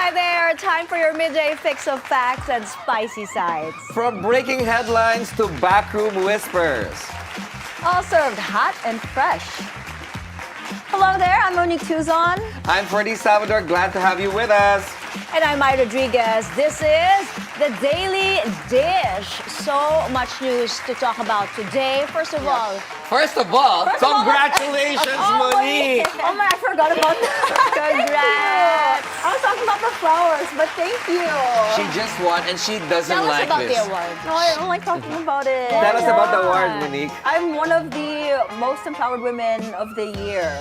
Hi there, time for your midday fix of facts and spicy sides. From breaking headlines to backroom whispers. All served hot and fresh. Hello there, I'm Monique Tuzon. I'm Ferdi Salvador, glad to have you with us. And I'm Mai Rodriguez. This is the Daily Dish. So much news to talk about today. First of all, Congratulations, Monique! Oh my, I forgot about that. Congrats! I was talking about the flowers, but thank you. She just won and she doesn't Tell us like about this. the award. No, I don't like talking about it. Tell us about the award, Monique. I'm one of the most empowered women of the year.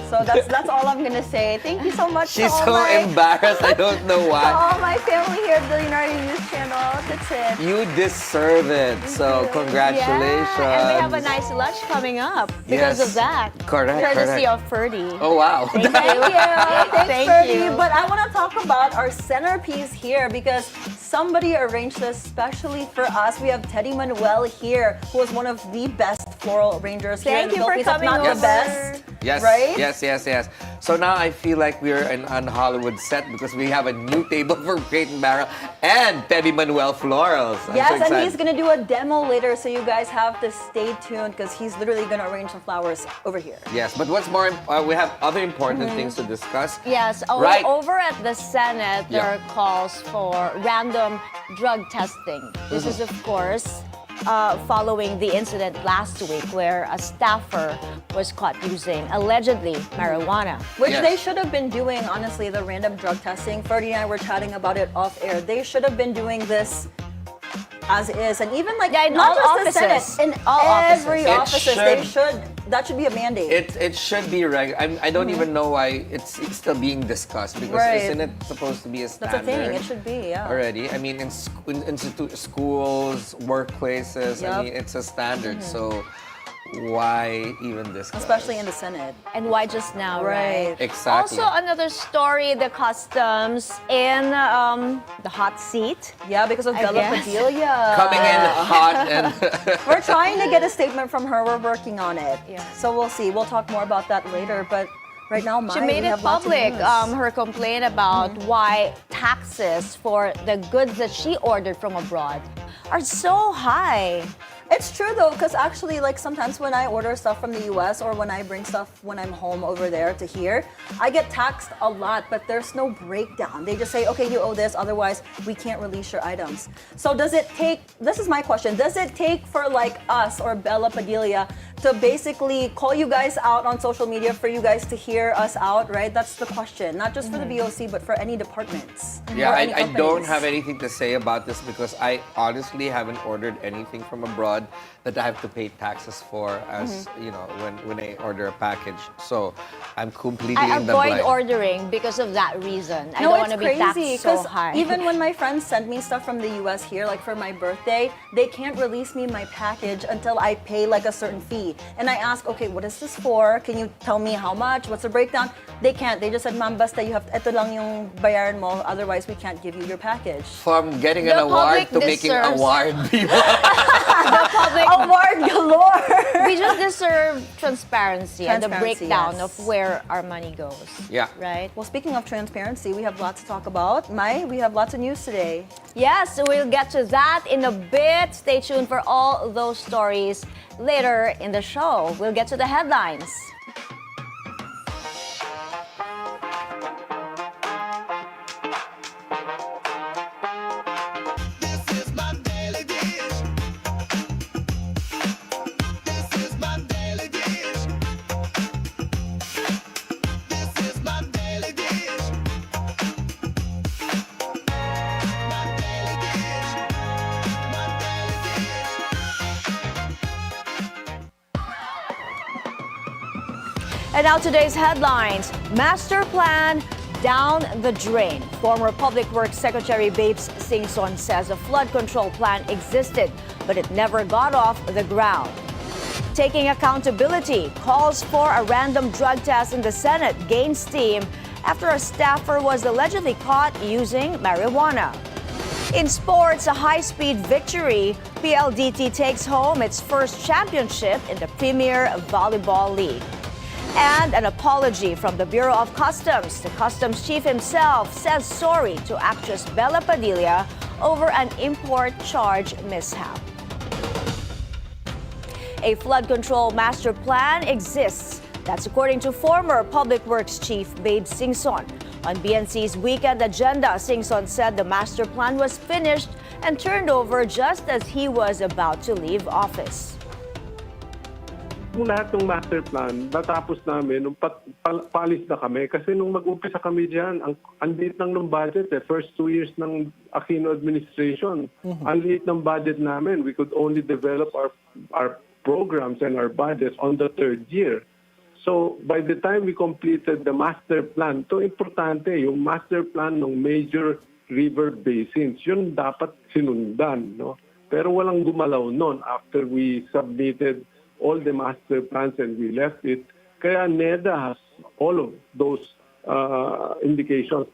So that's all I'm gonna say. Thank you so much. She's to all so my, embarrassed, I don't know to why. all my family here at Bilyonaryo News Channel. That's it. You deserve it, so congratulations. Yeah, and we have a nice lunch coming up because Yes. of that. Correct, Courtesy correct. of Ferdi. Oh, wow. Thank you. Thanks, Thank Ferdi. you. But I want to talk about our centerpiece here because somebody arranged this specially for us. We have Teddy Manuel here, who is one of the best floral arrangers here in Thank the you for Philippines, if coming not over. the best. Yes, Right? yes. So now I feel like we're on Hollywood set because we have a new table for Crate and Barrel and Teddy Manuel Florals. I'm so Yes, and excited. he's gonna do a demo later, so you guys have to stay tuned because he's literally gonna arrange some flowers over here. Yes, but what's more, we have other important things to discuss. Yes, Right. over at the Senate, there Yeah. are calls for random drug testing. This is, of course, following the incident last week where a staffer was caught using, allegedly, marijuana. Which Yes. they should have been doing, honestly, the random drug testing. Ferdi and I were chatting about it off air. They should have been doing this as is. And even like, Yeah, in not all just offices. the Senate, in All every offices. offices, should. that should be a mandate. It should be regular. I don't even know why it's still being discussed because Right. isn't it supposed to be a That's standard? a thing, it should be, yeah. Already. I mean, in schools, workplaces, I Yup. mean, it's a standard. So why even discuss? Especially in the Senate. And why just now, right? Right. Exactly. Also, another story, the customs in the hot seat. Yeah, because of I Bella guess. Padilla. Coming in hot and We're trying to get a statement from her. We're working on it. Yeah. So we'll see. We'll talk more about that later. But right now, She Mai, made we it have lots of public, news. her complaint about why taxes for the goods that she ordered from abroad are so high. It's true though, because actually, like sometimes when I order stuff from the US or when I bring stuff when I'm home over there to here, I get taxed a lot, but there's no breakdown. They just say, okay, you owe this, otherwise we can't release your items. So does it take, this is my question, does it take for like us or Bella Padilla to basically call you guys out on social media for you guys to hear us out, right? That's the question. Not just for the BOC, but for any departments. yeah, or any I don't companies. have anything to say about this because I honestly haven't ordered anything from abroad that I have to pay taxes for as you know when I order a package. So I'm completely I in the avoid blind. ordering because of that reason. I No, don't want it's to be crazy taxed so because high. even when my friends send me stuff from the US here, like for my birthday, they can't release me my package until I pay like a certain fee. And I ask, okay, what is this for? Can you tell me how much? What's the breakdown? They can't. They just said, ma'am, basta you have, ito lang yung bayaran mo, otherwise we can't give you your package. From getting The an award public to making deserves- award. the public, Award galore! we just deserve transparency and the Transparency, breakdown yes. of where our money goes. Yeah. Right? Well, speaking of transparency, we have lots to talk about. Mai, we have lots of news today. Yes, so we'll get to that in a bit. Stay tuned for all those stories later in the show. We'll get to the headlines. And now today's headlines. Master plan down the drain. Former Public Works Secretary Babes Singson says a flood control plan existed, but it never got off the ground. Taking accountability, calls for a random drug test in the Senate gained steam after a staffer was allegedly caught using marijuana. In sports, a high-speed victory. PLDT takes home its first championship in the Premier Volleyball League. And an apology from the Bureau of Customs. The customs chief himself says sorry to actress Bella Padilla over an import charge mishap. A flood control master plan exists. That's according to former Public Works Chief Babe Singson. On BNC's weekend agenda, Singson said the master plan was finished and turned over just as he was about to leave office. Kung lahat ng master plan, natapos namin, nung palis na kami. Kasi nung mag-umpisa kami dyan, ang liit lang ng budget. First 2 years ng Aquino administration, ang liit ng budget namin. We could only develop our programs and our budgets on the 3rd year. So, by the time we completed the master plan, ito importante, yung master plan ng major river basins, yun dapat sinundan, no? Pero walang gumalaw nun after we submitted all the master plans and we left it. Kaya NEDA has all of those indications.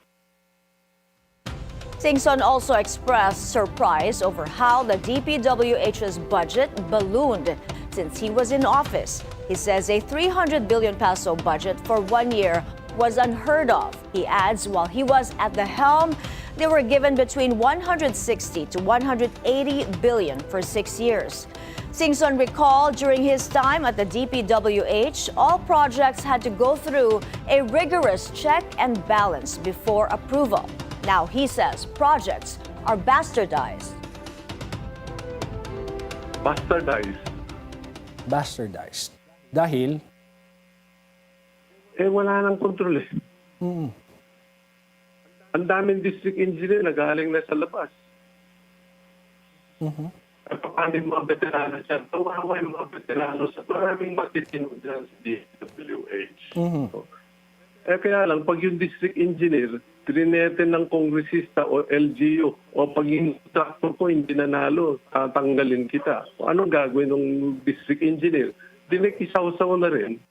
Singson also expressed surprise over how the DPWH's budget ballooned since he was in office. He says a 300 billion peso budget for 1 year was unheard of. He adds while he was at the helm, they were given between 160 to 180 billion for 6 years. Singson recalled during his time at the DPWH, all projects had to go through a rigorous check and balance before approval. Now he says projects are bastardized. Bastardized. Dahil? Wala nang kontrol eh. Ang daming district engineer na galing na sa labas. Paano yung mga veterano dyan? Tawawa yung mga veterano sa maraming matitino dyan sa DPWH. Kaya lang, pag yung district engineer, trinete ng kongresista o LGU, o pag yung tractor ko hindi nanalo, tatanggalin kita. O anong gagawin ng district engineer? Dinikisaw-saw na rin.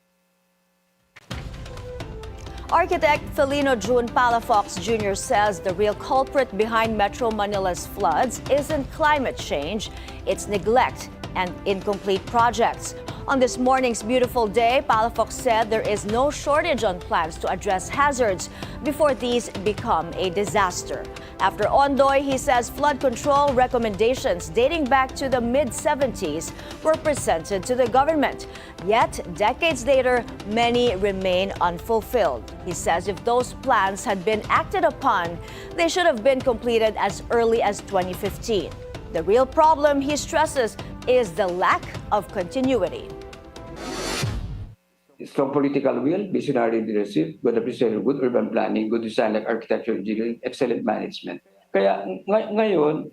Architect Felino June Palafox Jr. says the real culprit behind Metro Manila's floods isn't climate change, it's neglect and incomplete projects. On this morning's beautiful day, Palafox said there is no shortage on plans to address hazards before these become a disaster. After Ondoy, he says flood control recommendations dating back to the mid-70s were presented to the government. Yet, decades later, many remain unfulfilled. He says if those plans had been acted upon, they should have been completed as early as 2015. The real problem, he stresses, is the lack of continuity. Strong political will, visionary leadership, good appreciation, good urban planning, good design like architecture, engineering, excellent management. Kaya ngayon,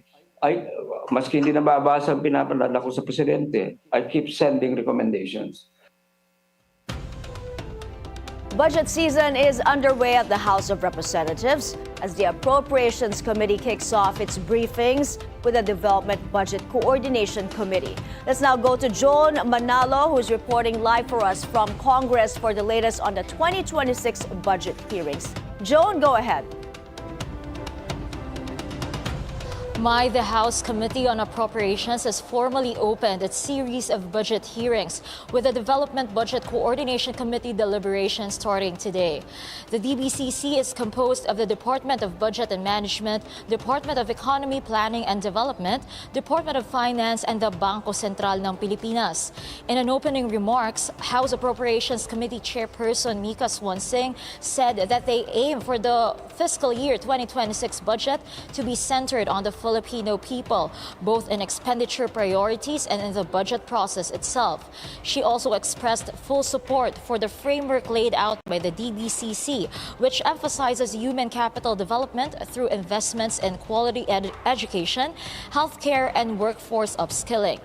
maski hindi nababasa ang pinapalala ko sa presidente, I keep sending recommendations. Budget season is underway at the House of Representatives as the Appropriations Committee kicks off its briefings with the Development Budget Coordination Committee. Let's now go to Joan Manalo, who's reporting live for us from Congress for the latest on the 2026 budget hearings. Joan, go ahead. The House Committee on Appropriations has formally opened its series of budget hearings with the Development Budget Coordination Committee deliberations starting today. The DBCC is composed of the Department of Budget and Management, Department of Economy, Planning and Development, Department of Finance, and the Bangko Sentral ng Pilipinas. In an opening remarks, House Appropriations Committee Chairperson Mika Swansing said that they aim for the fiscal year 2026 budget to be centered on the Filipino people, both in expenditure priorities and in the budget process itself. She also expressed full support for the framework laid out by the DBCC, which emphasizes human capital development through investments in quality education, healthcare, and workforce upskilling.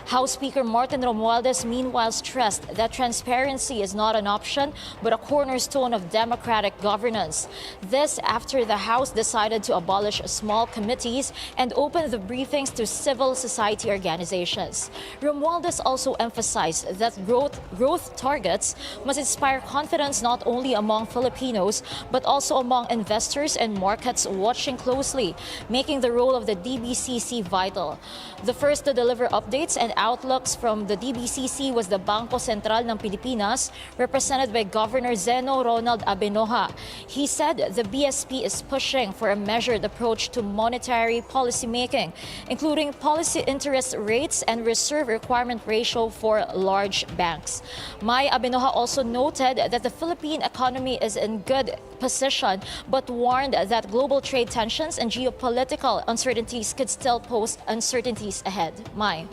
House Speaker Martin Romualdez meanwhile stressed that transparency is not an option, but a cornerstone of democratic governance. This after the House decided to abolish small committees and opened the briefings to civil society organizations. Romualdez also emphasized that growth targets must inspire confidence not only among Filipinos, but also among investors and markets watching closely, making the role of the DBCC vital. The first to deliver updates and outlooks from the DBCC was the Bangko Sentral ng Pilipinas, represented by Governor Zeno Ronald Abenoja. He said the BSP is pushing for a measured approach to monetary policy making, including policy interest rates and reserve requirement ratio for large banks. Mai Abenoja also noted that the Philippine economy is in good position, but warned that global trade tensions and geopolitical uncertainties could still pose uncertainties ahead. Mai.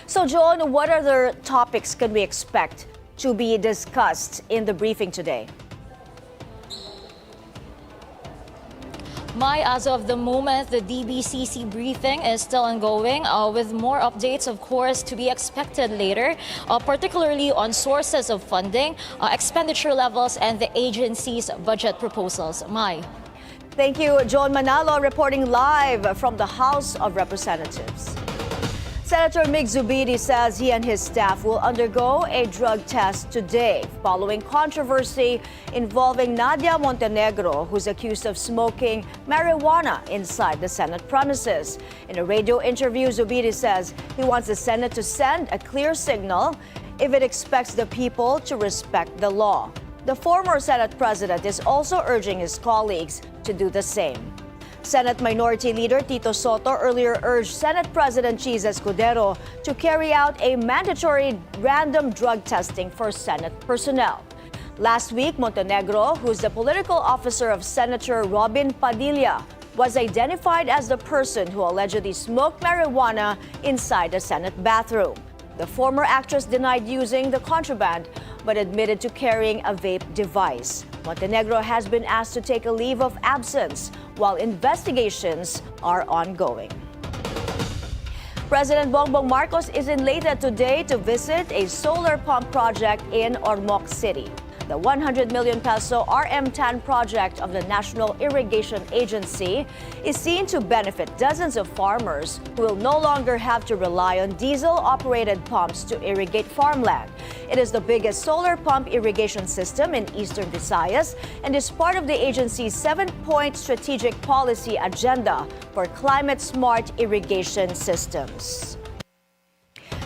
So, Joan, what other topics can we expect to be discussed in the briefing today? Mai, as of the moment, the DBCC briefing is still ongoing, with more updates, of course, to be expected later, particularly on sources of funding, expenditure levels, and the agency's budget proposals. Mai. Thank you, Joan Manalo, reporting live from the House of Representatives. Senator Mig Zubiri says he and his staff will undergo a drug test today following controversy involving Nadia Montenegro, who's accused of smoking marijuana inside the Senate premises. In a radio interview, Zubiri says he wants the Senate to send a clear signal if it expects the people to respect the law. The former Senate president is also urging his colleagues to do the same. Senate Minority Leader Tito Soto earlier urged Senate President Cheese Escudero to carry out a mandatory random drug testing for Senate personnel. Last week, Montenegro, who's the political officer of Senator Robin Padilla, was identified as the person who allegedly smoked marijuana inside the Senate bathroom. The former actress denied using the contraband, but admitted to carrying a vape device. Montenegro has been asked to take a leave of absence while investigations are ongoing. President Bongbong Marcos is in Leyte today to visit a solar pump project in Ormoc City. The 100 million peso RM10 project of the National Irrigation Agency is seen to benefit dozens of farmers who will no longer have to rely on diesel-operated pumps to irrigate farmland. It is the biggest solar pump irrigation system in Eastern Visayas and is part of the agency's 7-point strategic policy agenda for climate-smart irrigation systems.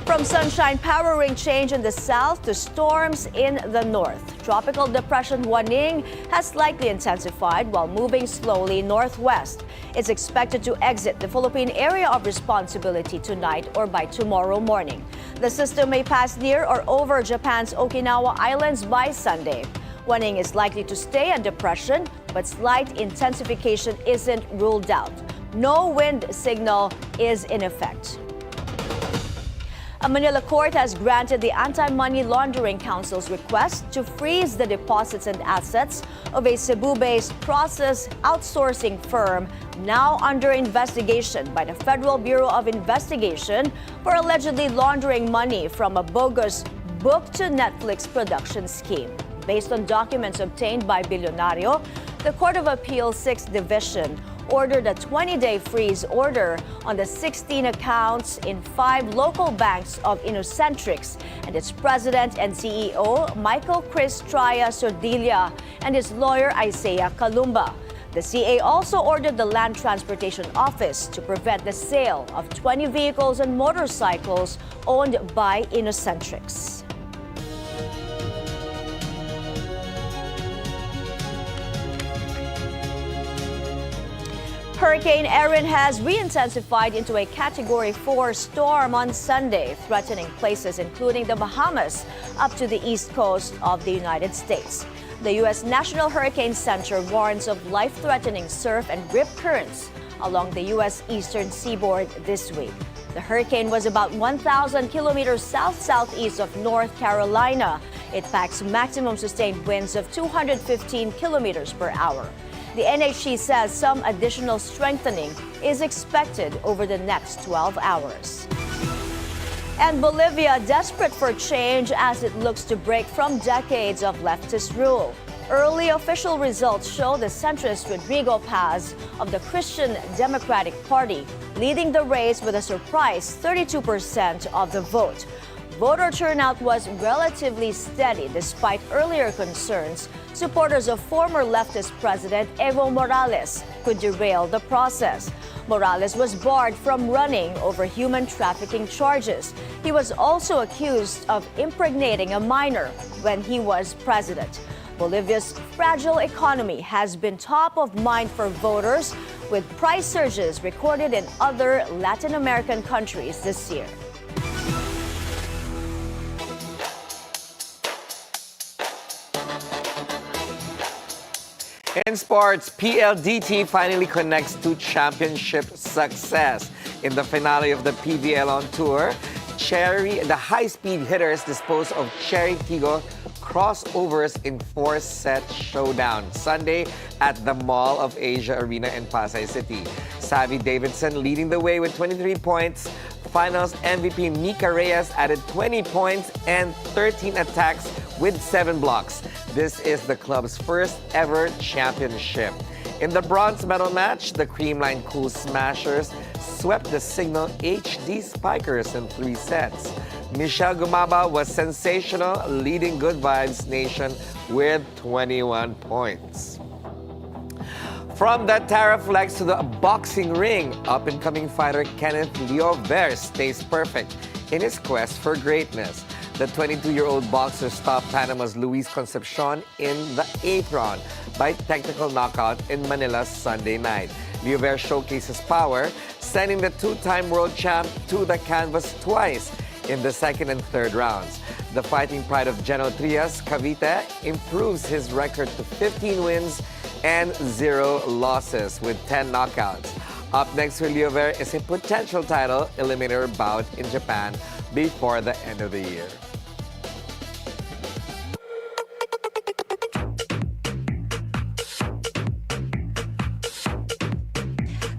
From sunshine powering change in the south to storms in the north, Tropical Depression Juaning has slightly intensified while moving slowly northwest. It's expected to exit the Philippine area of responsibility tonight or by tomorrow morning. The system may pass near or over Japan's Okinawa Islands by Sunday. Juaning is likely to stay a depression, but slight intensification isn't ruled out. No wind signal is in effect. A Manila court has granted the Anti-Money Laundering Council's request to freeze the deposits and assets of a Cebu-based process outsourcing firm now under investigation by the Federal Bureau of Investigation for allegedly laundering money from a bogus book-to-Netflix production scheme. Based on documents obtained by Bilyonaryo, the Court of Appeal 6th Division ordered a 20-day freeze order on the 16 accounts in 5 local banks of Innocentrix and its president and CEO, Michael Chris Traya Sordilla, and his lawyer, Isaiah Calumba. The CA also ordered the Land Transportation Office to prevent the sale of 20 vehicles and motorcycles owned by Innocentrix. Hurricane Erin has re-intensified into a Category 4 storm on Sunday, threatening places including the Bahamas up to the east coast of the United States. The U.S. National Hurricane Center warns of life-threatening surf and rip currents along the U.S. eastern seaboard this week. The hurricane was about 1,000 kilometers south-southeast of North Carolina. It packs maximum sustained winds of 215 kilometers per hour. The NHC says some additional strengthening is expected over the next 12 hours. And Bolivia desperate for change as it looks to break from decades of leftist rule. Early official results show the centrist Rodrigo Paz of the Christian Democratic Party leading the race with a surprise 32% of the vote. Voter turnout was relatively steady despite earlier concerns supporters of former leftist President Evo Morales could derail the process. Morales was barred from running over human trafficking charges. He was also accused of impregnating a minor when he was president. Bolivia's fragile economy has been top of mind for voters, with price surges recorded in other Latin American countries this year. In sports, PLDT finally connects to championship success. In the finale of the PVL on Tour, the high-speed hitters disposed of Cherry Tigo crossovers in four-set showdown Sunday at the Mall of Asia Arena in Pasay City. Savvy Davidson leading the way with 23 points. Finals MVP Nika Reyes added 20 points and 13 attacks with 7 blocks. This is the club's first ever championship. In the bronze medal match, the Creamline Cool Smashers swept the Cignal HD Spikers in 3 sets. Michelle Gumaba was sensational, leading Good Vibes Nation with 21 points. From the Taraflex to the boxing ring, up-and-coming fighter Kenneth Leover stays perfect in his quest for greatness. The 22-year-old boxer stopped Panama's Luis Concepcion in the 8th round by technical knockout in Manila Sunday night. Leover showcased his power, sending the two-time world champ to the canvas twice in the 2nd and 3rd rounds. The fighting pride of Geno Trias, Cavite, improves his record to 15 wins and 0 losses with 10 knockouts. Up next for Leover is a potential title eliminator bout in Japan before the end of the year.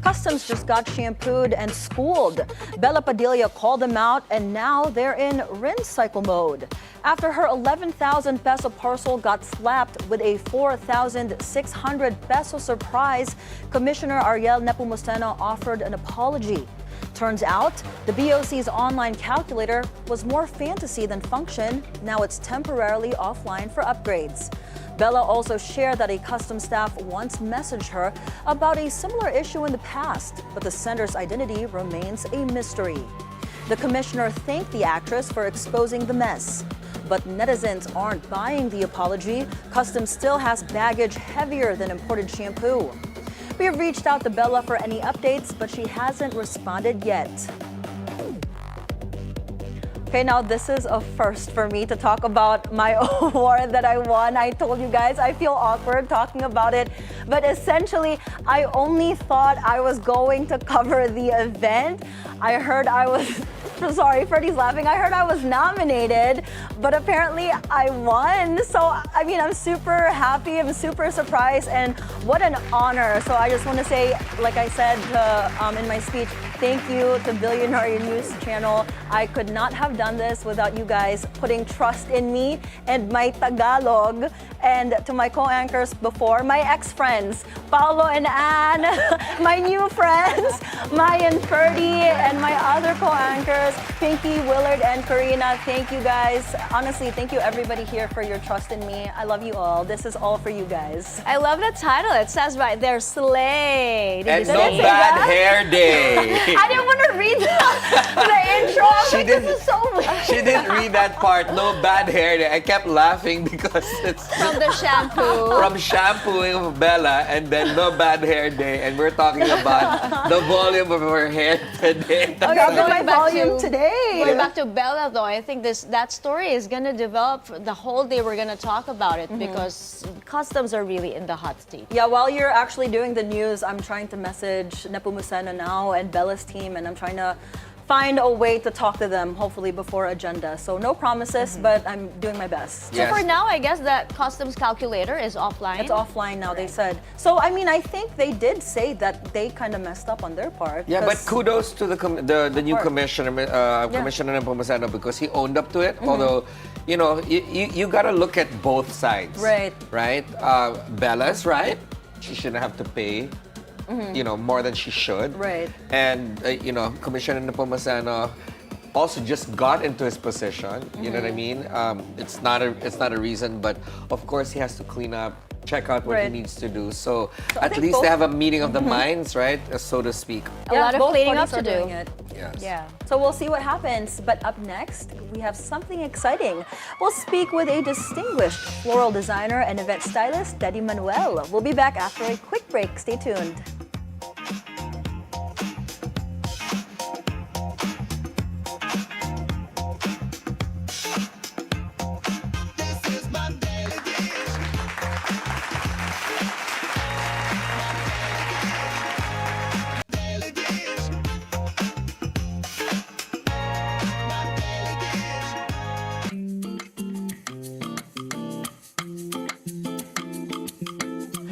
Customs just got shampooed and schooled. Bella Padilla called them out, and now they're in rinse cycle mode. After her 11,000 peso parcel got slapped with a 4,600 peso surprise, Commissioner Ariel Nepomuceno offered an apology. Turns out, the BOC's online calculator was more fantasy than function. Now it's temporarily offline for upgrades. Bella also shared that a customs staff once messaged her about a similar issue in the past, but the sender's identity remains a mystery. The commissioner thanked the actress for exposing the mess. But netizens aren't buying the apology. Customs still has baggage heavier than imported shampoo. We have reached out to Bella for any updates, but she hasn't responded yet. Okay, now this is a first for me to talk about my award that I won. I told you guys I feel awkward talking about it, but essentially I only thought I was going to cover the event. I heard I was, sorry, Ferdi's laughing. I heard I was nominated, but apparently I won. So, I mean, I'm super happy, I'm super surprised, and what an honor. So I just want to say, like I said in my speech, thank you to Bilyonaryo News Channel. I could not have done this without you guys putting trust in me and my Tagalog, and to my co-anchors before, my ex-friends, Paolo and Ann, my new friends, Mai and Ferdi, and my other co-anchors, Pinky, Willard, and Karina. Thank you guys. Honestly, thank you everybody here for your trust in me. I love you all. This is all for you guys. I love the title. It says right there, Slay. And no bad hair day. I didn't want to read the intro. I was like, this is so weird. She didn't read that part. No bad hair day. I kept laughing because it's From the shampoo. from shampooing of Bella, and then no bad hair day, and we're talking about the volume of her hair today. Okay, my volume today. Going back to Bella, though, I think that story is going to develop the whole day. We're going to talk about it because customs are really in the hot seat. Yeah, while you're actually doing the news, I'm trying to message Nepomuceno now and Bella's team, and I'm trying to find a way to talk to them, hopefully before agenda. So no promises, but I'm doing my best. So for now, I guess that customs calculator is offline. It's offline now, they said. So, I mean, I think they did say that they kind of messed up on their part. Yeah, but kudos to the new commissioner, Commissioner Nepomuceno, because he owned up to it. Although, you know, you got to look at both sides. Right. Right? Bella's right. She shouldn't have to pay you know, more than she should. Right. And, you know, Commissioner Nepomuceno also just got into his position. You know what I mean? It's not a reason, but of course he has to clean up, check out what he Right. needs to do. So I at think least they both- have a meeting of the minds, right? So to speak. A lot of both cleaning parties up to are do. doing it. Yes. Yeah. So we'll see what happens. But up next, we have something exciting. We'll speak with a distinguished floral designer and event stylist, Teddy Manuel. We'll be back after a quick break. Stay tuned.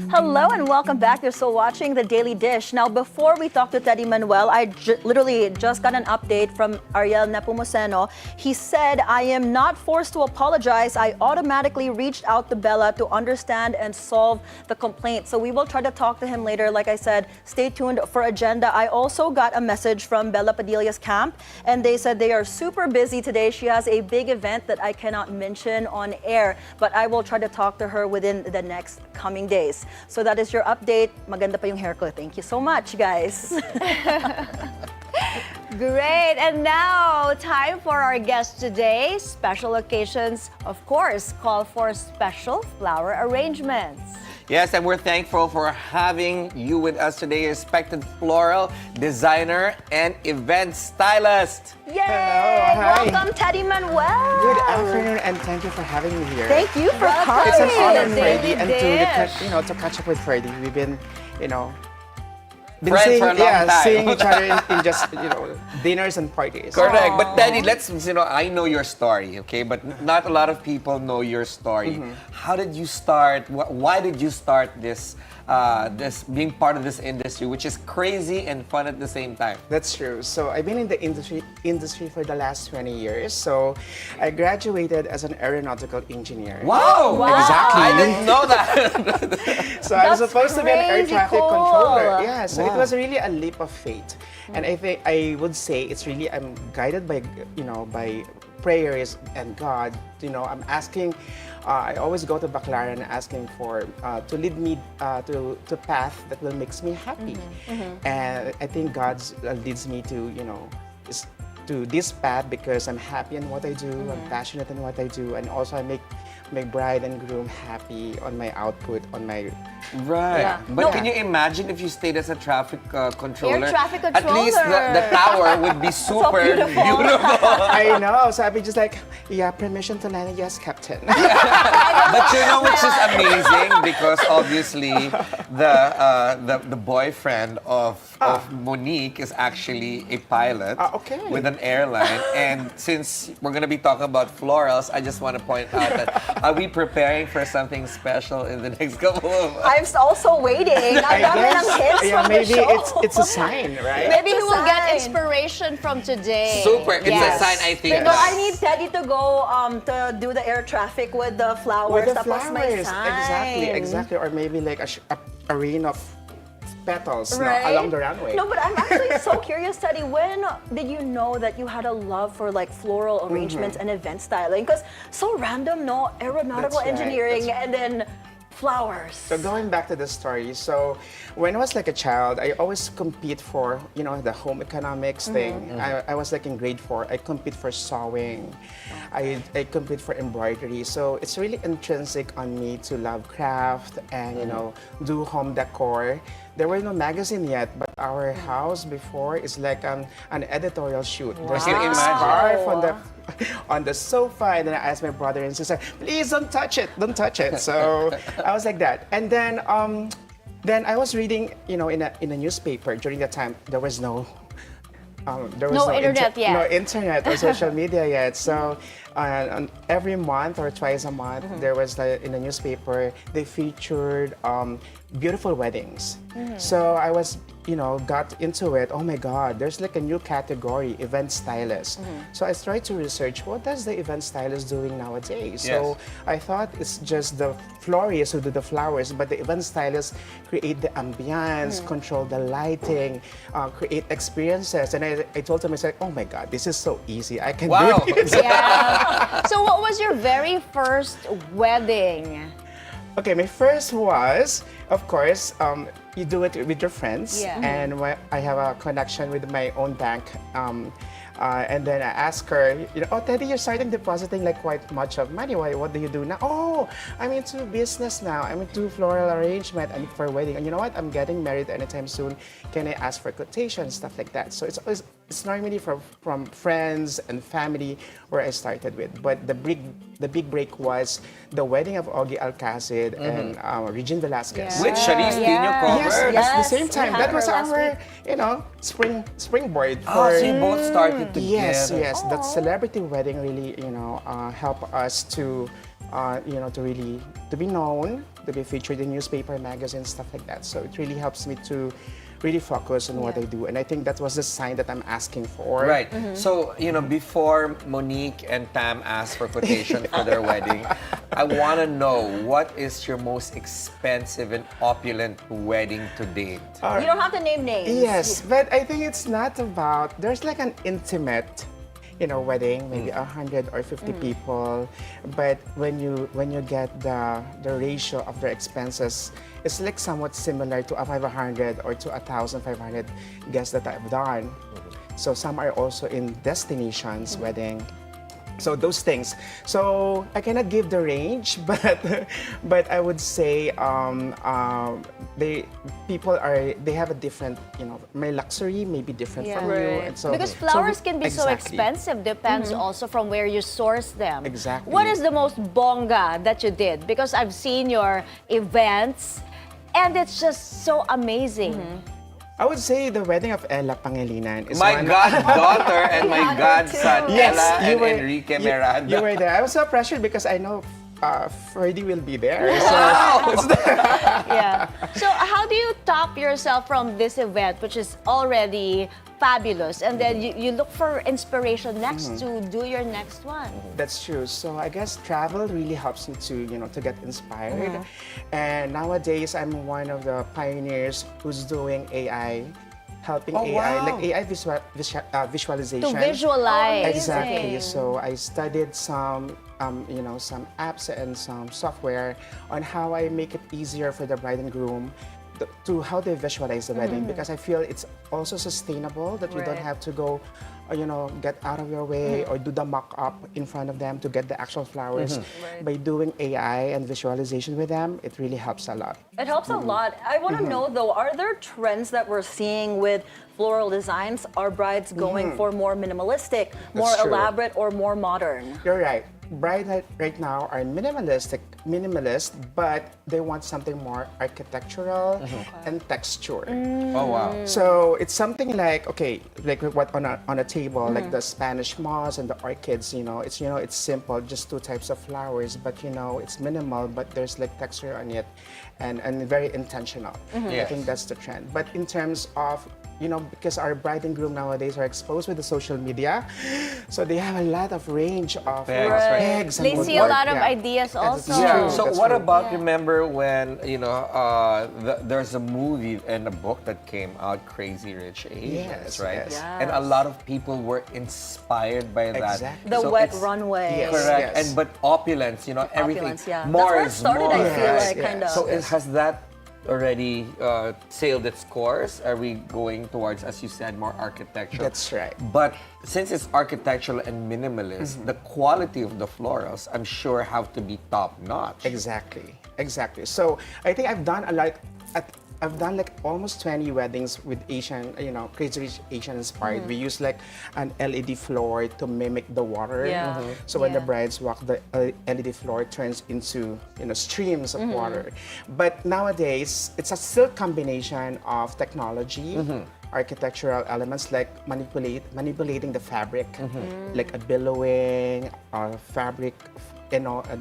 Hello and welcome back. You're still watching The Daily Dish. Now, before we talk to Teddy Manuel, I literally just got an update from Ariel Nepomuceno. He said, I am not forced to apologize. I automatically reached out to Bella to understand and solve the complaint. So we will try to talk to him later. Like I said, stay tuned for agenda. I also got a message from Bella Padilla's camp, and they said they are super busy today. She has a big event that I cannot mention on air, but I will try to talk to her within the next coming days. So that is your update. Maganda pa yung hair ko. Thank you so much, guys. Great. And now, time for our guest today. Special occasions, of course, call for special flower arrangements. Yes, and we're thankful for having you with us today, respected floral designer and event stylist. Yay! Hi. Welcome, Teddy Manuel. Good afternoon, and thank you for having me here. Thank you for coming. It's an honor, Daily Ferdi, and Dish. to catch up with Ferdi. We've been, Friends for a long time. seeing each other in just dinners and parties. Correct. But Teddy, I know your story, okay? But not a lot of people know your story. How did you start? Why did you start this being part of this industry, which is crazy and fun at the same time? That's true. So I've been in the industry for the last 20 years. So I graduated as an aeronautical engineer. Wow! Exactly. I didn't know that. So I was That's supposed to be an air crazy traffic cool. controller. Yeah, so Wow. it was really a leap of faith. And I would say it's really, I'm guided by, by prayers and God. I'm asking, I always go to Baclaran asking for, to lead me to path that will makes me happy. And I think God leads me to, to this path because I'm happy in what I do, I'm passionate in what I do, and also I make my bride and groom happy on my output, on my... Right. Yeah. But No. can you imagine if you stayed as a traffic controller? Air traffic At least the controller. tower would be super beautiful. I know, so I'd be just like, yeah, permission to land, yes, Captain. But you know which is amazing because obviously the boyfriend of Monique is actually a pilot Okay. with an airline. And since we're gonna be talking about florals, I just want to point out that are we preparing for something special in the next couple of months? I'm also waiting. I Ang dami ng hits yeah, from maybe the show. it's a sign, right? Maybe It's he a will get sign. inspiration from today. Super. It's Yes. a sign, I think. No, I need Teddy to go to do the air traffic with the flowers. With the Tapos may flowers, sign. exactly, or maybe like a rain of petals Right? along the runway. No, but I'm actually so curious, Teddy. When did you know that you had a love for like floral arrangements and event styling? Because so random, no? Aeronautical That's right, engineering that's and then flowers. So going back to the story, so when I was like a child, I always compete for, the home economics thing. I was like in grade 4, I compete for sewing. I compete for embroidery. So it's really intrinsic on me to love craft and, do home decor. There were no magazine yet, but our house before is like an editorial shoot. There's Can like you a imagine? scarf on the sofa, and then I asked my brother and sister, please don't touch it, don't touch it. So I was like that. And then I was reading, in a newspaper during that time. There was no No internet yet. no internet or social media yet. So and every month or twice a month, there was like in the newspaper, they featured beautiful weddings. So I was, got into it. Oh my God, there's like a new category, event stylist. So I tried to research what does the event stylist doing nowadays. So I thought it's just the florists who do the flowers, but the event stylists create the ambience, control the lighting, create experiences. And I told them, I said, oh my God, this is so easy. I can do this. Yeah. So what was your very first wedding? Okay, my first was, of course, you do it with your friends. Yeah. And I have a connection with my own bank. And then I asked her, oh, Teddy, you're starting depositing like quite much of money. What do you do now? Oh, I'm into business now. I'm into floral arrangement and for wedding. And you know what? I'm getting married anytime soon. Can I ask for quotation, stuff like that? So it's normally from friends and family where I started with. But the big break was the wedding of Ogie Alcacid and Regine Velasquez. With Sharice Tino Yes, cover. at the same we time. had That was her last our, springboard Oh, for. so you both started together. Yes. That celebrity wedding really, help us to, to be known, to be featured in newspaper, magazines, stuff like that. So it really helps me to really focus on what I do. And I think that was the sign that I'm asking for. Right. So, before Monique and Tam asked for quotation for their wedding, I want to know, what is your most expensive and opulent wedding to date? You don't have to name names. Yes, but I think it's not about, there's like an intimate, wedding, maybe 100 or 50 people. But when you get the ratio of their expenses, it's like somewhat similar to a 500 or to 1,500 guests that I've done. So some are also in destinations wedding. So those things. So I cannot give the range, but I would say they have a different, my luxury may be different from you. And so, Because flowers can be so exactly. expensive, depends also from where you source them. Exactly. What is the most bongga that you did? Because I've seen your events and it's just so amazing. I would say the wedding of Ella Pangilinan is My one. goddaughter and my godson, Yes, Ella you and were- Enrique Miranda. You were there. I was so pressured because I know Ferdi will be there. So Yeah. So how do you top yourself from this event, which is already fabulous, and then you look for inspiration next to do your next one? that's true. So I guess travel really helps me to get inspired. And nowadays I'm one of the pioneers who's doing AI, helping AI, wow. like AI visualization. To visualize. Exactly. Okay. So I studied some apps and some software on how I make it easier for the bride and groom to how they visualize the wedding, because I feel it's also sustainable that you don't have to go, get out of your way or do the mock-up in front of them to get the actual flowers. By doing AI and visualization with them, it really helps a lot. It helps a lot. I want to know though, are there trends that we're seeing with floral designs? Are brides going for more minimalistic, more true. elaborate, or more modern? You're right. Brides right now are minimalist, but they want something more architectural and texture. Oh, wow. So it's something like, like what on a table, like the Spanish moss and the orchids. It's simple, just two types of flowers, but it's minimal, but there's like texture on it, and very intentional. I Yes. think that's the trend. But in terms of because our bride and groom nowadays are exposed with the social media, so they have a lot of range of Pegs, right. pegs and They see a woodwork. lot of Yeah. ideas That's also. true. Yeah. So That's what true. about, remember when, there's a movie and a book that came out, Crazy Rich Asians, Yes, right? yes. And a lot of people were inspired by that. Exactly. The So wet it's- runway. Yes. Correct. But opulence, everything. Opulence, yeah. More That's where it is started, more. I feel Yes, like, yes. kind of. So has that already sailed its course? Are we going towards, as you said, more architectural? That's right. But since it's architectural and minimalist, the quality of the florals, I'm sure, have to be top notch. Exactly. So I think I've done a lot. I've done like almost 20 weddings with Asian, Crazy Rich Asian inspired. We use like an LED floor to mimic the water. Yeah. So when the Yeah. brides walk, the LED floor turns into streams of water. But nowadays, it's a still combination of technology, architectural elements like manipulating the fabric, like a billowing, fabric,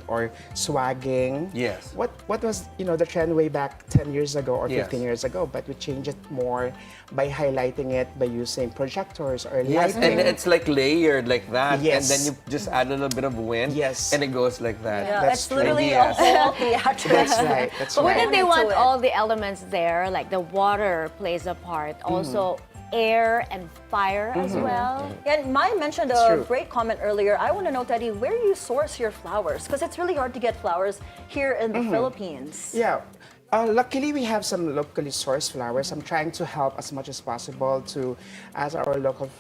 or swagging. Yes. What was the trend way back 10 years ago or Yes. 15 years ago, but we changed it more by highlighting it by using projectors or Yes, lighting. and it's like layered like that. Yes. And then you just add a little bit of wind. Yes. And it goes like that. Yeah, That's it's literally true. a Yes. whole theater. That's right. That's But right. wouldn't they Into want it. all the elements there? Like the water plays a part. Also, air and fire as well. And Mai mentioned It's a true. great comment earlier. I want to know, Teddy, where you source your flowers? Because it's really hard to get flowers here in the Philippines. Yeah. Luckily, we have some locally sourced flowers. I'm trying to help as much as possible to, as our local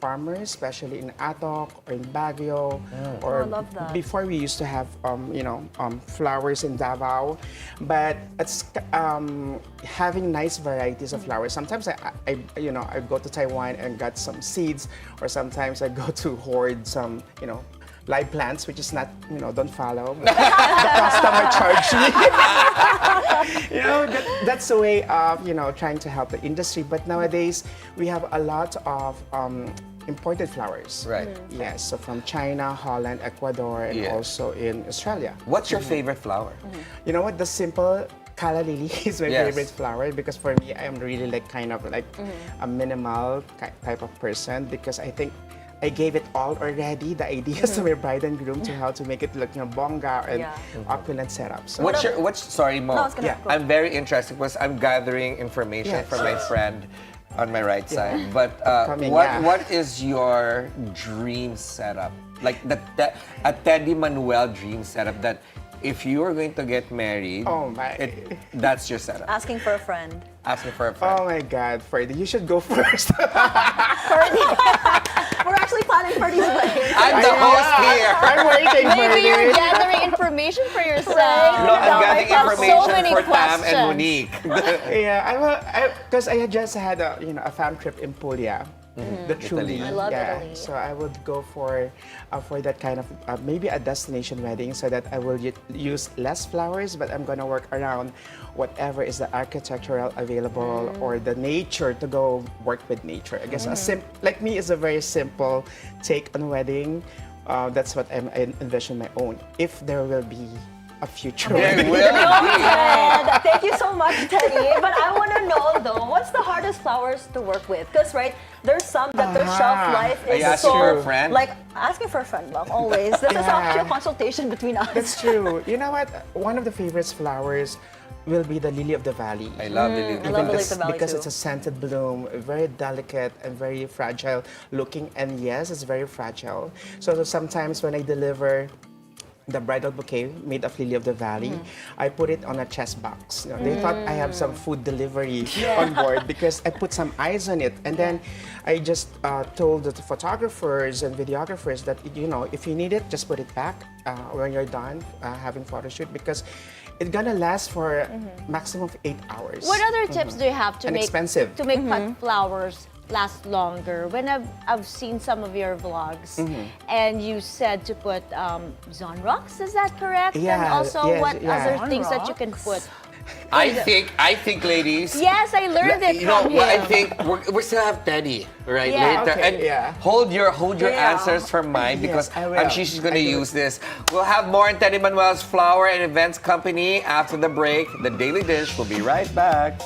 farmers, especially in Atok or in Baguio, or I love that. before we used to have flowers in Davao, but it's having nice varieties of flowers. Sometimes I go to Taiwan and got some seeds, or sometimes I go to hoard some live plants, which is not, don't follow. The customer charge me. That's the way of, trying to help the industry. But nowadays, we have a lot of imported flowers. Right. Yes, so from China, Holland, Ecuador, and Yeah. also in Australia. What's your favorite flower? You know what? The simple calla lily is my Yes. favorite flower, because for me, I am really kind of a minimal type of person, because I think I gave it all already, the ideas to my bride and groom to how to make it look bongga and Yeah. opulent setup. So Sorry, Mo. No, I was gonna go. I'm very interested because I'm gathering information Yes. from my friend on my right side. But Coming, yeah. what is your dream setup? Like a Teddy Manuel dream setup that if you are going to get married, Oh my. that's your setup. Asking for a friend. Asking for a friend. Oh my God, Ferdi, you should go first. We're actually planning Ferdi's wedding. I'm the host here. I'm waiting, Maybe you're Ferdi. gathering information for yourself. No, I'm I gathering have so information many for Tam questions. and Monique. Yeah, because I had just had a fam trip in Puglia. The truly, Italy. I love yeah. Italy. So I would go for that kind of maybe a destination wedding, so that I will use less flowers, but I'm gonna work around whatever is the architectural available or the nature, to go work with nature. I guess like me is a very simple take on wedding. That's what I envision my own. If there will be a future There wedding. will be. And thank you so much, Teddy. But I want to know, though, what's the hardest flowers to work with? Because, right, there's some that their shelf life Are is you asking so... for a friend? Like, asking for a friend, love, always. This is actually a consultation between us. That's true. You know what? One of the favorite flowers will be the lily of the valley. I love Lily. I love Lily of the Valley, because too. it's a scented bloom, very delicate and very fragile looking. And yes, it's very fragile. So sometimes when I deliver the bridal bouquet made of lily of the valley, I put it on a chest box. They thought I have some food delivery on board, because I put some eyes on it. And then I just told the photographers and videographers that, if you need it, just put it back when you're done having photo shoot, because it's gonna last for maximum of 8 hours. What other tips do you have to And make expensive. to make cut flowers last longer? When I've seen some of your vlogs, and you said to put zone rocks, is that correct? And Yeah, also, yes, what yeah. other things that you can put? I think, ladies. Yes, I learned it from him. I think we still have Teddy right Yeah. later, Okay, and yeah. hold your Yeah. answers for mine, because I will. I'm sure she's going to I do. use this. We'll have more on Teddy Manuel's Flower and Events Company after the break. The Daily Dish will be right back.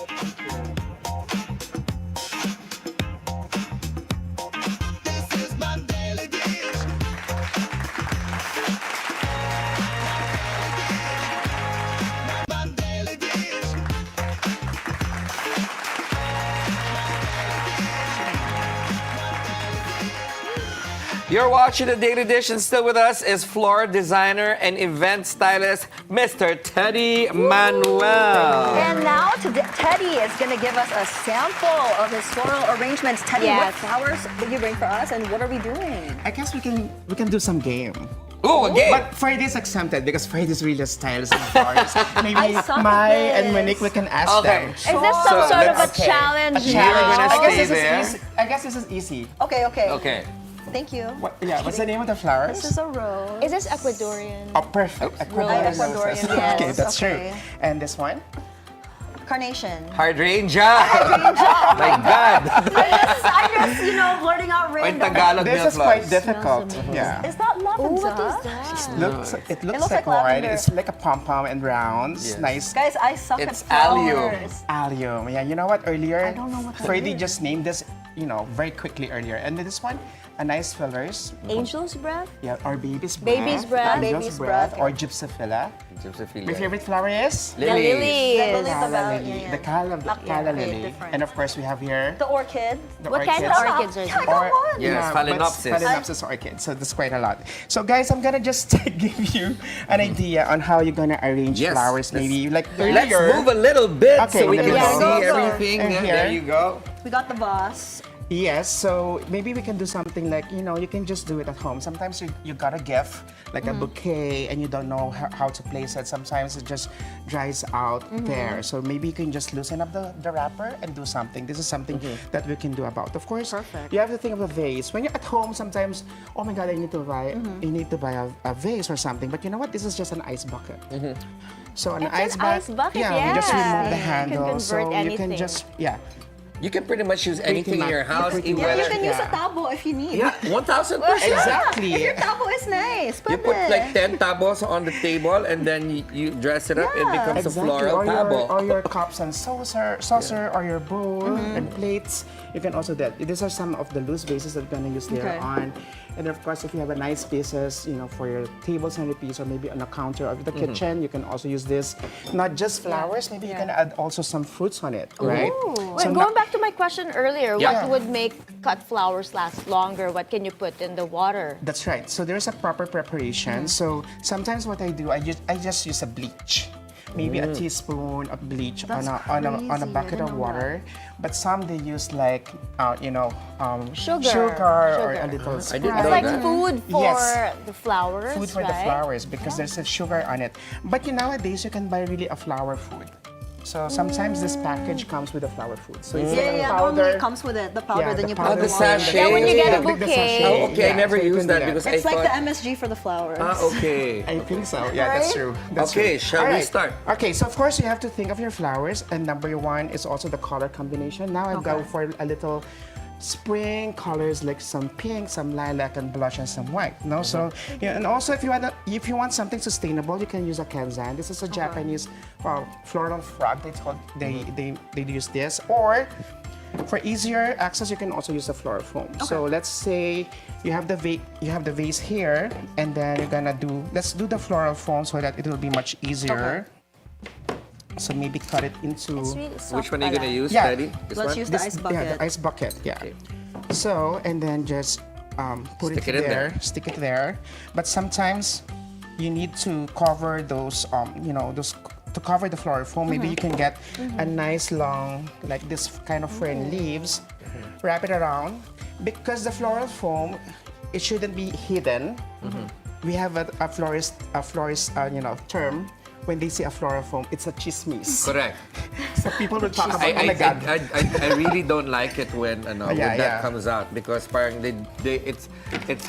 You're watching the Daily Dish, and still with us is floral designer and event stylist, Mr. Teddy Manuel. And now Teddy is going to give us a sample of his floral arrangements. Teddy, what Yes. flowers did you bring for us, and what are we doing? I guess we can do some game. Ooh, again. But Ferdi is exempted, because Ferdi is really a stylist of flowers. Maybe I suck at Mai and this. Monique, we can ask Okay. them. Is this some So sort of a let's- challenge? You're gonna now? stay there. I guess this is easy. Okay. Okay. Thank you. What's the name of the flowers? This is a rose. Is this Ecuadorian? Oh, perfect. Ay, Ecuadorian Ecuadorian roses. rose. Okay, that's Okay. true. And this one? Carnation. Hydrangea. My God. I'm just, blurting out O in random. Tagalog, This milk is quite flowers. difficult. Yeah. Is that lavender? What is that? It looks looks like like white. lavender. It's like a pom-pom and rounds. Yes. Nice. Guys, I suck It's at flowers. allium. Allium. Yeah, you know what? Earlier, I don't know what that Ferdi is. just named this, very quickly earlier. And this one, a nice fillers. Angel's breath? Yeah, or baby's breath. Baby's breath. Angel's Baby's breath. breath. Or gypsophila. Gypsophilia. My favorite flower is? The Lilies. lilies. Calla Yeah, lily. yeah. The calla Yeah, lily. different. And of course, we have here The orchid. the What kind of orchids. orchids are I these? got one. Yes, Yeah, Phalaenopsis. but Phalaenopsis orchid. So that's quite a lot. So guys, I'm gonna just give you an idea on how you're gonna arrange Yes, flowers. let's- Maybe like Let's earlier. move a little bit Okay, so we in can the middle. see Yeah, go. everything. And There here. you go. We got the vase. Yes, so maybe we can do something like, you can just do it at home. Sometimes you got a gift, like a bouquet, and you don't know how to place it. Sometimes it just dries out there. So maybe you can just loosen up the wrapper and do something. This is something that we can do about. Of course, Perfect. you have to think of a vase. When you're at home, sometimes, oh my God, I need to buy, a vase or something. But you know what? This is just an ice bucket. So an It's an ice bucket, yeah, you just yeah. remove the You can handle. convert So you can anything. just, yeah. You can pretty much use anything in your house. Pretty even much. Yeah, you whether- can use a Yeah. tabo if you need. Yeah, 1,000%. Exactly. If your tabo is nice, You put like 10 tabos on the table and then you dress it up. It Yeah. becomes a floral or tabo. or your cups and saucer or your bowl and plates. You can also do that. These are some of the loose vases that we're gonna use later Okay. on. And of course, if you have a nice pieces, for your table centerpiece or maybe on a counter of the kitchen, you can also use this. Not just flowers, maybe you can add also some fruits on it, right? Wait, going back to my question earlier, Yeah. what would make cut flowers last longer? What can you put in the water? That's right. So there's a proper preparation. So sometimes what I do, I just use a bleach. Maybe a teaspoon of bleach on That's a crazy. I bucket didn't of know water. But some they use like Sugar. or a little I didn't It's know like that. food for Yes. the flowers, food for right? the flowers because there's a sugar on it. But nowadays you can buy really a flower food. So sometimes this package comes with a flower food. So it's like a Yeah, powder. normally it comes with it. The powder, Yeah, then the you powder put the the water. sachet. Yeah, when you get a The bouquet. sachet. Oh, okay. I Yeah, never so you used can that do because It's I like thought. the MSG for the flowers. Okay. I think so. Yeah, that's Right? true. That's Okay, true. shall we Alright. start? Okay, so of course you have to think of your flowers, and number one is also the color combination. Now I've gone for a little spring colors like some pink, some lilac, and blush, and some white. No, so yeah, and also if you want something sustainable, you can use a kanzan. This is a Japanese floral frog. They use this, or for easier access, you can also use the floral foam. So let's say you have the vase here, and then you're gonna let's do the floral foam so that it will be much easier. So maybe cut it into. It's really soft Which one are you going to pala. use, Yeah. Teddy? This Let's one? use the ice bucket. Yeah, the ice bucket. Yeah. So and then just put Stick it it in there. there. Stick it there. But sometimes you need to cover those to cover the floral foam. Maybe you can get a nice long like this kind of fern leaves. Wrap it around because the floral foam it shouldn't be hidden. We have a florist term. When they say a floral foam, it's a chismis. Correct. So people will talk about, oh I, my God. I really don't like it when when Yeah, that yeah. comes out because parang it's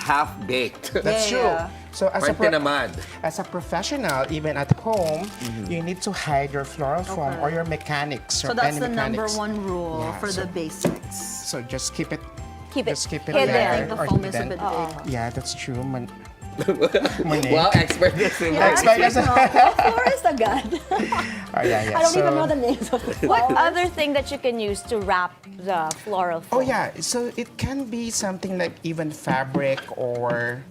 half baked. That's Yeah, true. yeah. So Parang tinamad. as a professional, even at home, you need to hide your floral foam or your mechanics or So that's any the number mechanics. one rule Yeah, for so- the basics. So just keep it. Keep it Just keep it hidden. there. I think the or foam is a hidden. bit big. Yeah, that's true. Monique. Wow, expert this in Yeah, expert this. Florist agad. Oh, yeah. I don't so, even know the names of the What flowers. other thing that you can use to wrap the floral Oh foam? yeah, so it can be something like even fabric or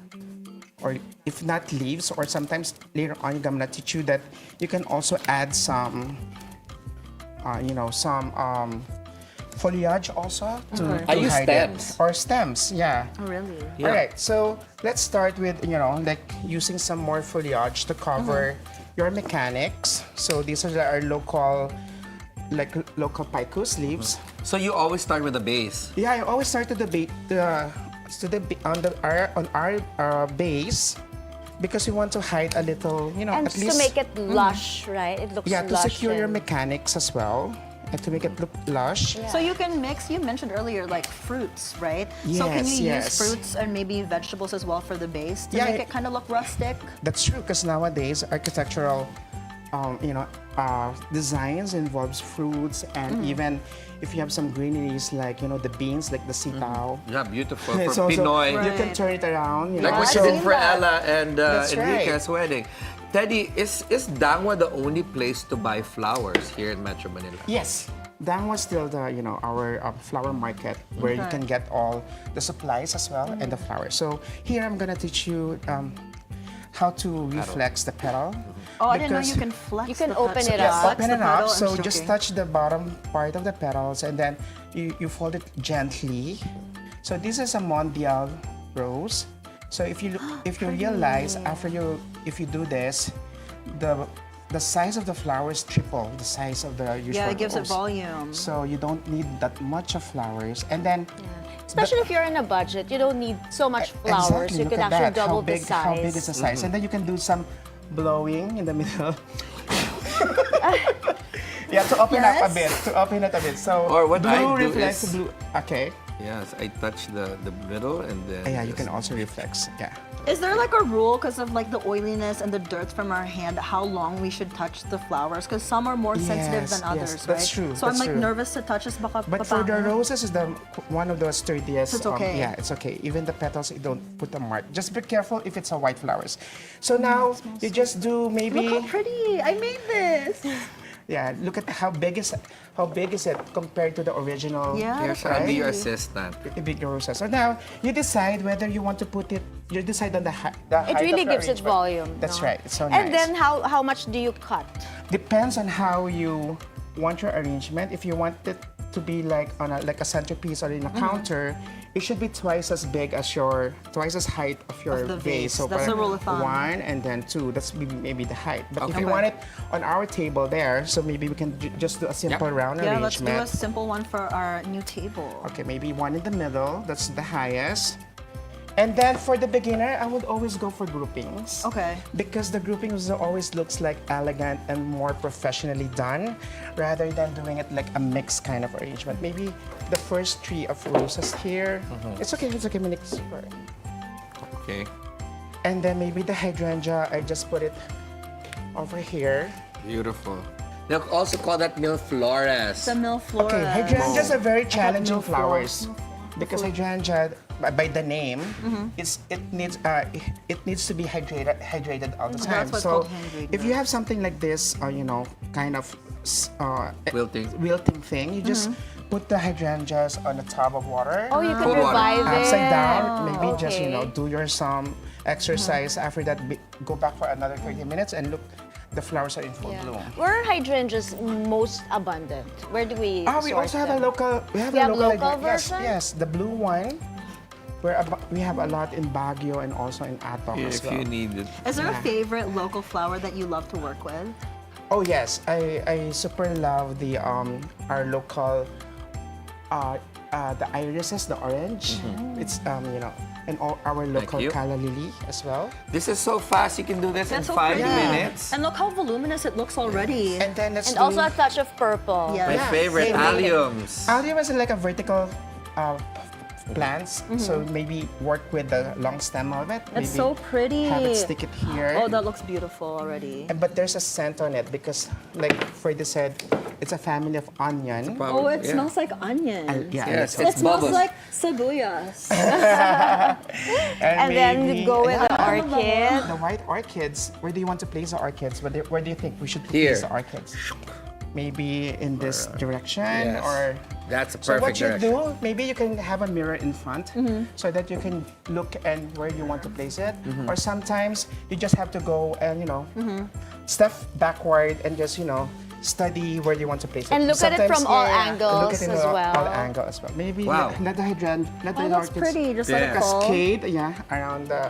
if not leaves, or sometimes later on I'm gonna teach you that you can also add some foliage also to I use hide it. stems. Or stems, yeah. Oh, really? Yeah. All right, so let's start with like using some more foliage to cover your mechanics. So these are our local picus leaves. So you always start with the base. Yeah, I always start on our base because we want to hide a little, And at just least to make it lush, right? It looks to lush. secure your and- mechanics as well and to make it look lush. So you can mix, you mentioned earlier, like fruits, right? So can you Yes, use fruits and maybe vegetables as well for the base to Yeah, make it kind of look rustic? That's true because nowadays architectural designs involves fruits and even if you have some greeneries like the beans like the sitaw. Yeah, beautiful. It's For also- Pinoy. You can turn it around. Like what I've you did seen for that. Ella and That's Enrique's wedding. Teddy, is Dangwa the only place to buy flowers here in Metro Manila? Yes. That was still the our flower market where you can get all the supplies as well and the flowers. So here I'm gonna teach you how to reflex the petal. Oh, I didn't know because- you can flex. You can the open petal. it up. Flex Open the it up. petal, I'm So just joking. touch the bottom part of the petals and then you fold it gently. So this is a mondial rose. So if you realize if you do this, the size of the flowers triple the size of the usual Yeah, it gives it rose. volume. So you don't need that much of flowers. And then Especially if you're in a budget, you don't need so much flowers. exactly, You look can at actually that. double the How big is size. the size? And then you can do some blowing in the middle. Yeah, to open up a bit. To open it a bit. So Or what blue I do reflects is- blue. Okay. Yes, I touch the middle and then. Yeah, you just- can also reflex. Yeah. Is there like a rule because of like the oiliness and the dirt from our hand, how long we should touch the flowers? Because some are more sensitive Yes, than others, yes, right? that's true, So I'm that's like true. nervous to touch this. Baka But for the papangit. roses is one of the sturdiest. It's okay. Yeah, it's okay. Even the petals, you don't put a mark. Just be careful if it's a white flowers. So now you just do maybe. Look how pretty! I made this. Yeah, look at how big is it compared to the original. Yeah, Yes, that's I'll be your pretty. assistant. Big roses. So now you decide whether you want to put it. You decide on the height. It really of the gives it arrangement. volume. That's no? right. It's so nice. And then how much do you cut? Depends on how you want your arrangement. If you want it to be like on a centerpiece or in a counter, it should be twice as height of your Of the vase. vase. That's the rule of thumb. 1 and then 2. That's maybe the height. But if you Okay. want it on our table there, so maybe we can just do a simple round Yeah, let's do arrangement. a simple one for our new table. Okay, maybe one in the middle. That's the highest. And then for the beginner, I would always go for groupings. Okay. Because the groupings always looks like elegant and more professionally done, rather than doing it like a mixed kind of arrangement. Maybe the first 3 of roses here. It's okay, Monique. Okay. And then maybe the hydrangea, I just put it over here. Beautiful. They also call that mil flores. The mil flora. Okay, hydrangeas are very challenging no flowers. flora. Because hydrangea, by the name, it needs to be hydrated all the time. That's what's So called hydrated. if you have something like this, kind of Wilting. thing, you just put the hydrangeas on a tub of water. Oh, you can Cold water. revive it. Upside down, maybe just Okay. do your some exercise. After that, go back for another 30 minutes and look, the flowers are in full bloom. Where are hydrangeas most abundant? Where do we We source also have them? a local. We have We a have local. local yes, version? yes, the blue one. We have a lot in Baguio and also in Atong as If well. you need it. Is there a favorite local flower that you love to work with? Oh yes, I super love the our local the irises, the orange. It's and our local you. calla lily as well. This is so fast. You can do this That's in so 5 pretty. minutes. And look how voluminous it looks already. And then let's And do also a touch of purple. Yeah. My favorite, same. alliums. allium is like a vertical plants. So maybe work with the long stem of it. It's Maybe so pretty. Have it stick it here. Oh, that looks beautiful already. But there's a scent on it because, like Ferdi said, it's a family of onion. Oh, it Yeah. smells like onion. Yeah, Yes, It it's smells bubbles. like sibuyas. And then maybe- go with the Yeah. orchid. The white orchids. Where do you want to place the orchids? Where do you think we should Here. place the orchids? Maybe in this direction Yes. or. That's a So what perfect you direction. do, maybe you can have a mirror in front so that you can look and where you want to place it. Or sometimes you just have to go and step backward and just study where you want to place it. And look at it Sometimes, from all look angles at it as well. all angles as well. Maybe Wow. let the hydrangea, let Oh, the that's orchids pretty. Just let it Yeah. fall. cascade, around the.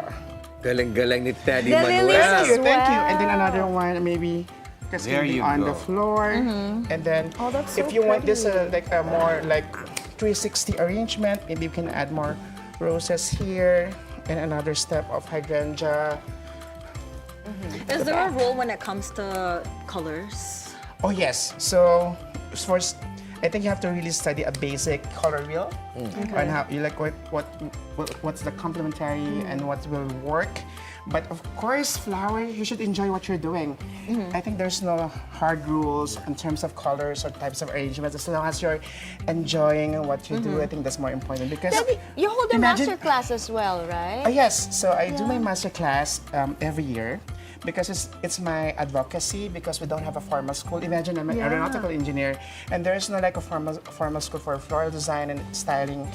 Galing-galing ni Teddy The Manuel. lilies Thank you, as thank you. And then well. another one, maybe There cascading you on go. the floor. And then Oh, that's so if you want this pretty. like a more like 360 arrangement, maybe you can add more roses here and another step of hydrangea. Is there a rule when it comes to colors? Oh yes. So first, I think you have to really study a basic color wheel and how you like what's the complementary and what will work. But of course, flower, you should enjoy what you're doing. I think there's no hard rules in terms of colors or types of arrangements. As long as you're enjoying what you do, I think that's more important. Because Teddy, you hold a imagine- master class as well, right? yes, so I do my master class every year because it's my advocacy because we don't have a formal school. Imagine I'm an aeronautical engineer and there's no like a formal school for floral design and styling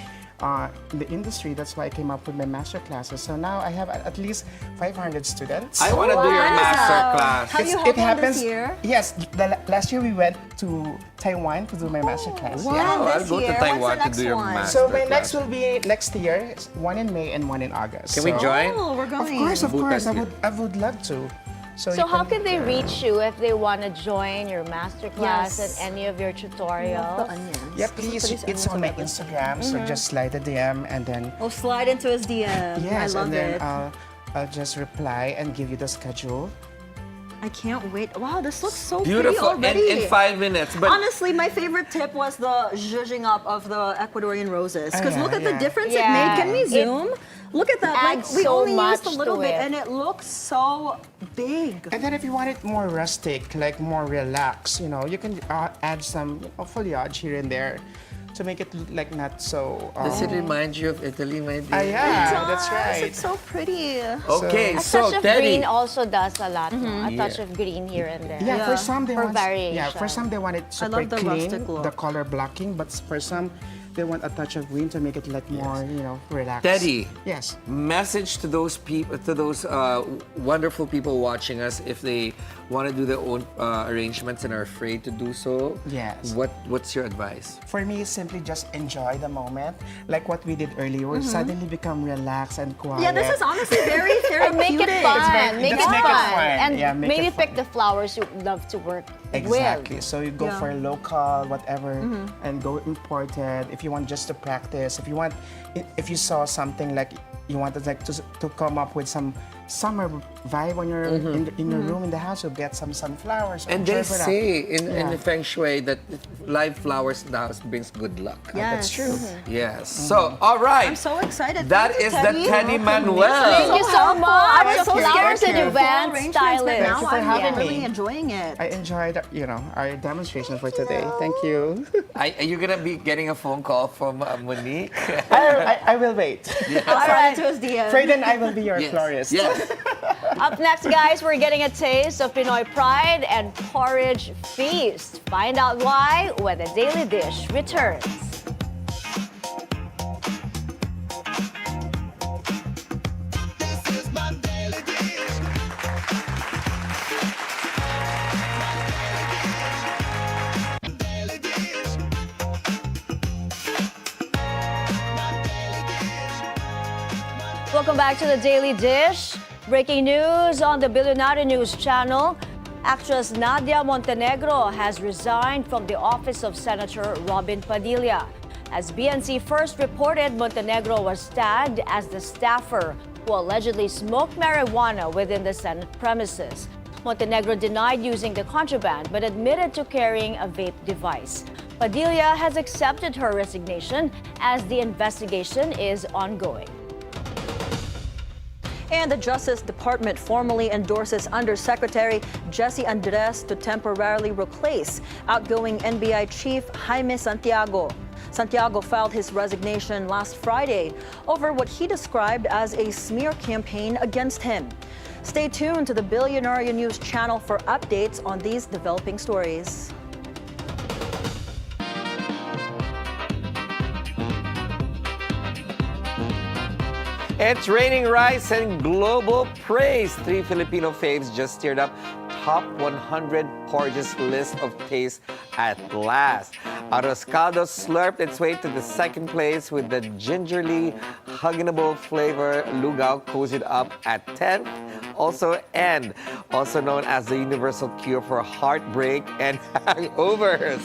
in the industry. That's why I came up with my master classes. So now I have at least 500 students. I want to do your master class. Have you held one this year? Yes, last year we went to Taiwan to do my master class. Wow, And I'll this go to year, Taiwan what's the to do your next one? master So my class. next will be next year. It's one in May and one in August. Can we join? Oh, we're Of going. course, of course. Bukas I would love to. So you how can they reach you if they want to join your masterclass Yes. and any of your The tutorials? onions. Yeah, please. It's on my Instagram, so just slide a DM and then Oh, slide into his DM. yes, I love and then it. I'll just reply and give you the schedule. I can't wait. Wow, this looks so Beautiful. pretty already. In 5 minutes. But Honestly, my favorite tip was the zhuzhing up of the Ecuadorian roses. Because yeah, look at the yeah. difference Yeah. it made. Can we It zoom? Look at that. Like adds we so only much used a little to bit it. and it looks so big. And then if you want it more rustic, like more relaxed, you can add some foliage here and there to make it look like not so. does it remind you of Italy, my dear? Yeah, that's Yes, right. It's so pretty. Okay, A so touch of Teddy. green also does a lot. No? A touch Yeah. of green here and there. Yeah, Yeah. for some they For want variation. for some they want it super love the clean, rustic look. the color blocking, but for some they want a touch of green to make it like more, relaxed. Teddy. Yes. Message to those people, to those wonderful people watching us, if they want to do their own arrangements and are afraid to do so. Yes. What's your advice? For me, simply just enjoy the moment, like what we did earlier. We suddenly become relaxed and quiet. Yeah, this is honestly very And therapeutic. make it fun. Make it let's make it fun. fun. And Yeah, make maybe it pick fun. the flowers you love to work Exactly. with. So you go Yeah. for local, whatever, and go imported. If you want just to practice, if you saw something like you wanted like to come up with some summer vibe on your in your room in the house, you'll get some sunflowers. And enjoy they for that. say in Yeah. the Feng Shui that live flowers in the house brings good luck. Yes. That's true. Yes. So, all right. I'm so excited. That Thank you, is the Teddy Thank Manuel. you so much. I was so Flowers scared and to event arrangements, stylist. but now Thank you for I'm having really me. enjoying it. I enjoyed, our demonstration for today. Thank you. Are you gonna be getting a phone call from Monique? I will wait. I'll slide into his DM. Frayden and I will be your Yes. florist. Yes. Up next, guys, we're getting a taste of Pinoy pride and porridge feast. Find out why when the Daily Dish returns. Welcome back to the Daily Dish. Breaking news on the Bilyonaryo News channel. Actress Nadia Montenegro has resigned from the office of Senator Robin Padilla. As BNC first reported, Montenegro was tagged as the staffer who allegedly smoked marijuana within the Senate premises. Montenegro denied using the contraband but admitted to carrying a vape device. Padilla has accepted her resignation as the investigation is ongoing. And the Justice Department formally endorses Undersecretary Jesse Andres to temporarily replace outgoing NBI Chief Jaime Santiago. Santiago filed his resignation last Friday over what he described as a smear campaign against him. Stay tuned to the Bilyonaryo News channel for updates on these developing stories. It's raining rice and global praise. 3 Filipino faves just steered up top 100 porridges list of tastes at last. Arroscado slurped its way to the second place with the gingerly huggable flavor. Lugaw cozied up at 10th. Also known as the universal cure for heartbreak and hangovers.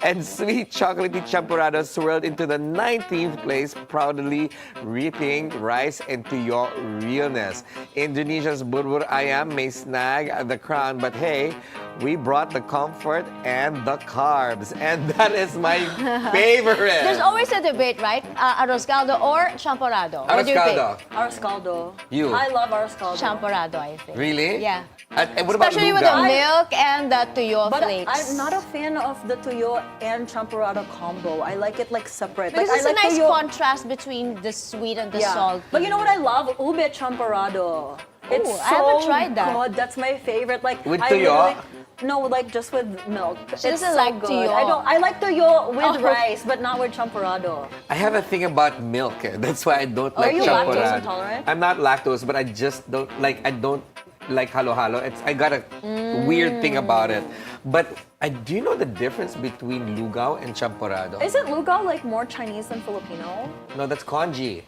And sweet chocolatey champurrado swirled into the 19th place, proudly reaping rice and tuyo realness. Indonesia's burbur ayam may snag the crown, but hey, we brought the comfort and the carbs. And that is my favorite. There's always a debate, right? Arroz caldo or champurrado? What do you think? Arroz caldo. You? I love arroz caldo. Champurrado, I think. Really? Yeah. And what about Especially with the lugaw? milk and the tuyo But flakes. I'm not a fan of the tuyo and champurrado combo. I like it like separate. Because like, it's I a like nice tuyo. contrast between the sweet and the salt. But you know what I love? Ube champurrado. It's Ooh, so I haven't tried that. good. That's my favorite. Like With I tuyo? No, like just with milk. She It's doesn't so like good. tuyo. I like tuyo with Oh. rice, but not with champurrado. I have a thing about milk. That's why I don't Are like you champurrado. lactose intolerant? I'm not lactose, but I just don't like. I don't like halo-halo. I got a weird thing about it. But do you know the difference between lugaw and champurrado? Isn't lugaw like more Chinese than Filipino? No, that's congee.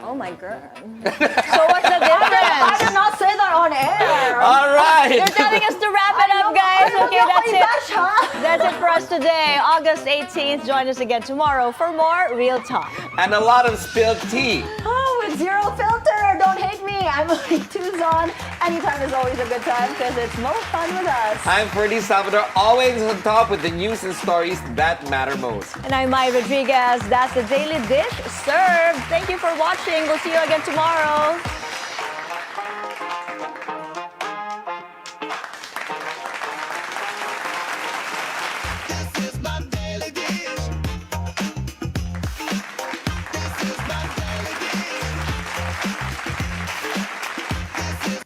Oh my god. So what's the I difference? did not say that on air. All right. You're telling us to wrap it up, guys. Okay, that's it. Bash, huh? That's it for us today, August 18th. Join us again tomorrow for more Real Talk. And a lot of spilled tea. Oh, with zero filter. Don't hate me. I'm Monique Tuzon. Anytime is always a good time because it's most fun with us. I'm Ferdi Salvador, always on top with the news and stories that matter most. And I'm Mai Rodriguez. That's the Daily Dish served. Thank you for watching. We'll see you again tomorrow.